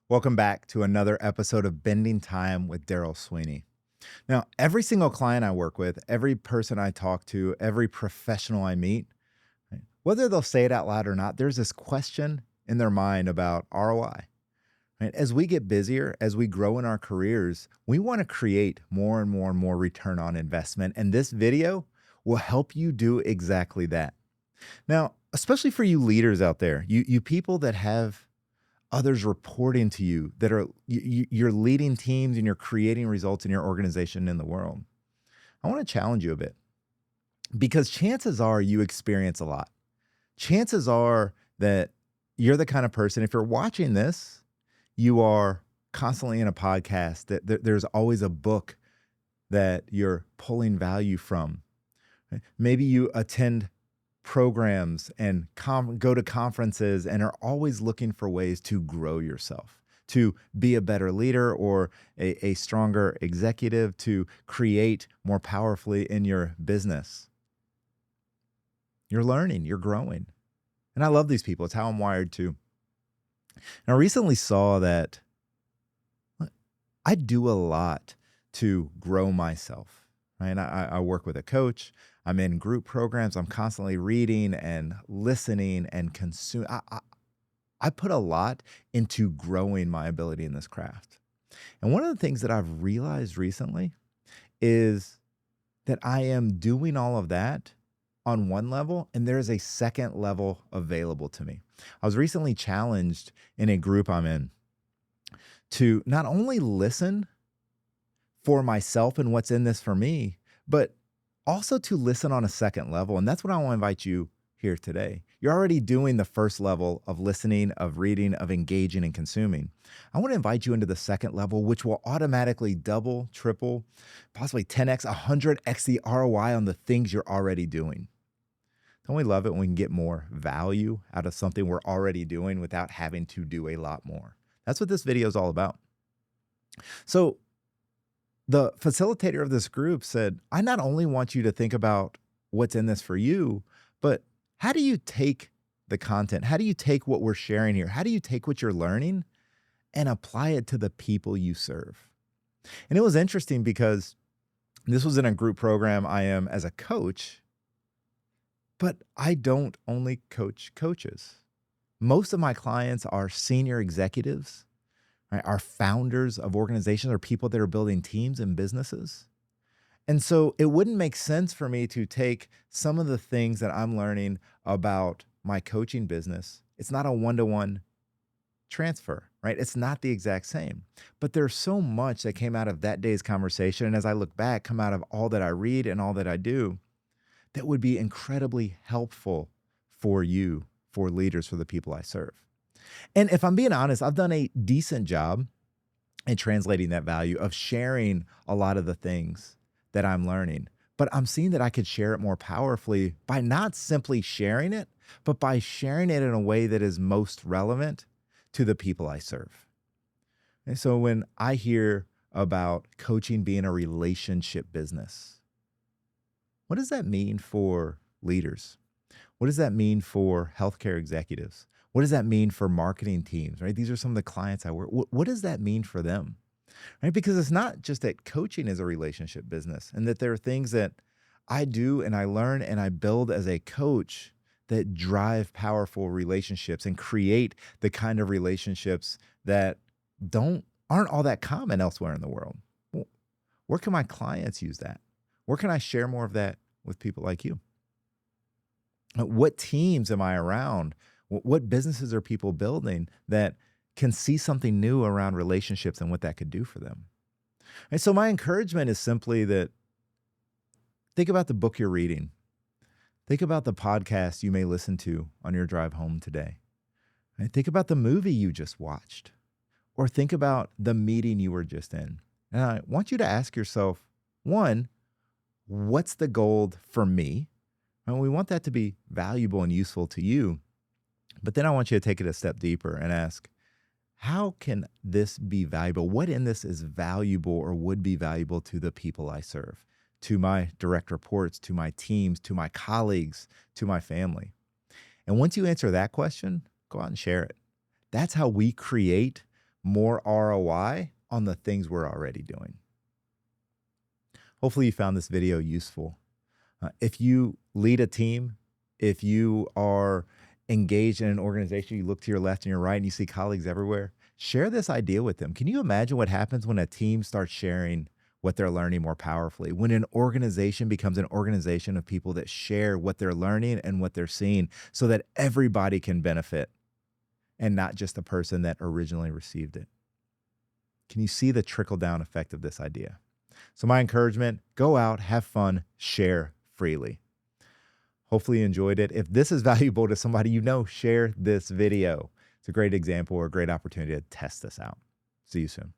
Welcome back to another episode of Bending Time with Daryl Sweeney. Now, every single client I work with, every person I talk to, every professional I meet, right, whether they'll say it out loud or not, there's this question in their mind about ROI. Right? As we get busier, as we grow in our careers, we want to create more and more and more return on investment. And this video will help you do exactly that. Now, especially for you leaders out there, you people that have others reporting to you that are you're leading teams and you're creating results in your organization in the world. I want to challenge you a bit because chances are you experience a lot. Chances are that you're the kind of person, if you're watching this, you are constantly in a podcast, that there's always a book that you're pulling value from. Right? Maybe you attend programs and go to conferences and are always looking for ways to grow yourself, to be a better leader or a stronger executive, to create more powerfully in your business. You're learning, you're growing. And I love these people. It's how I'm wired too. And I recently saw that I do a lot to grow myself. Right? And I work with a coach. I'm in group programs. I'm constantly reading and listening and consuming. I put a lot into growing my ability in this craft. And one of the things that I've realized recently is that I am doing all of that on one level, and there is a second level available to me. I was recently challenged in a group I'm in to not only listen for myself and what's in this for me, but also to listen on a second level. And that's what I want to invite you here today. You're already doing the first level of listening, of reading, of engaging and consuming. I want to invite you into the second level, which will automatically double, triple, possibly 10x, 100x the ROI on the things you're already doing. Don't we love it when we can get more value out of something we're already doing without having to do a lot more? That's what this video is all about. So the facilitator of this group said, I not only want you to think about what's in this for you, but how do you take the content? How do you take what we're sharing here? How do you take what you're learning and apply it to the people you serve? And it was interesting because this was in a group program I am as a coach, but I don't only coach coaches. Most of my clients are senior executives, right? Are founders of organizations or people that are building teams and businesses. And so it wouldn't make sense for me to take some of the things that I'm learning about my coaching business. It's not a one-to-one transfer, right? It's not the exact same. But there's so much that came out of that day's conversation. And as I look back, come out of all that I read and all that I do, that would be incredibly helpful for you, for leaders, for the people I serve. And if I'm being honest, I've done a decent job in translating that value of sharing a lot of the things that I'm learning. But I'm seeing that I could share it more powerfully by not simply sharing it, but by sharing it in a way that is most relevant to the people I serve. And so when I hear about coaching being a relationship business, what does that mean for leaders? What does that mean for healthcare executives? What does that mean for marketing teams, right? These are some of the clients I work. What does that mean for them, right? Because it's not just that coaching is a relationship business and that there are things that I do and I learn and I build as a coach that drive powerful relationships and create the kind of relationships that aren't all that common elsewhere in the world. Well, where can my clients use that? Where can I share more of that with people like you? What teams am I around? What businesses are people building that can see something new around relationships and what that could do for them? And so my encouragement is simply that think about the book you're reading. Think about the podcast you may listen to on your drive home today. Right? Think about the movie you just watched, or think about the meeting you were just in. And I want you to ask yourself, one, what's the gold for me? And we want that to be valuable and useful to you. But then I want you to take it a step deeper and ask, how can this be valuable? What in this is valuable or would be valuable to the people I serve, to my direct reports, to my teams, to my colleagues, to my family? And once you answer that question, go out and share it. That's how we create more ROI on the things we're already doing. Hopefully you found this video useful. If you lead a team, if you are engaged in an organization, you look to your left and your right and you see colleagues everywhere, share this idea with them. Can you imagine what happens when a team starts sharing what they're learning more powerfully? When an organization becomes an organization of people that share what they're learning and what they're seeing so that everybody can benefit and not just the person that originally received it. Can you see the trickle down effect of this idea? So my encouragement, go out, have fun, share freely. Hopefully you enjoyed it. If this is valuable to somebody you know, share this video. It's a great example or a great opportunity to test this out. See you soon.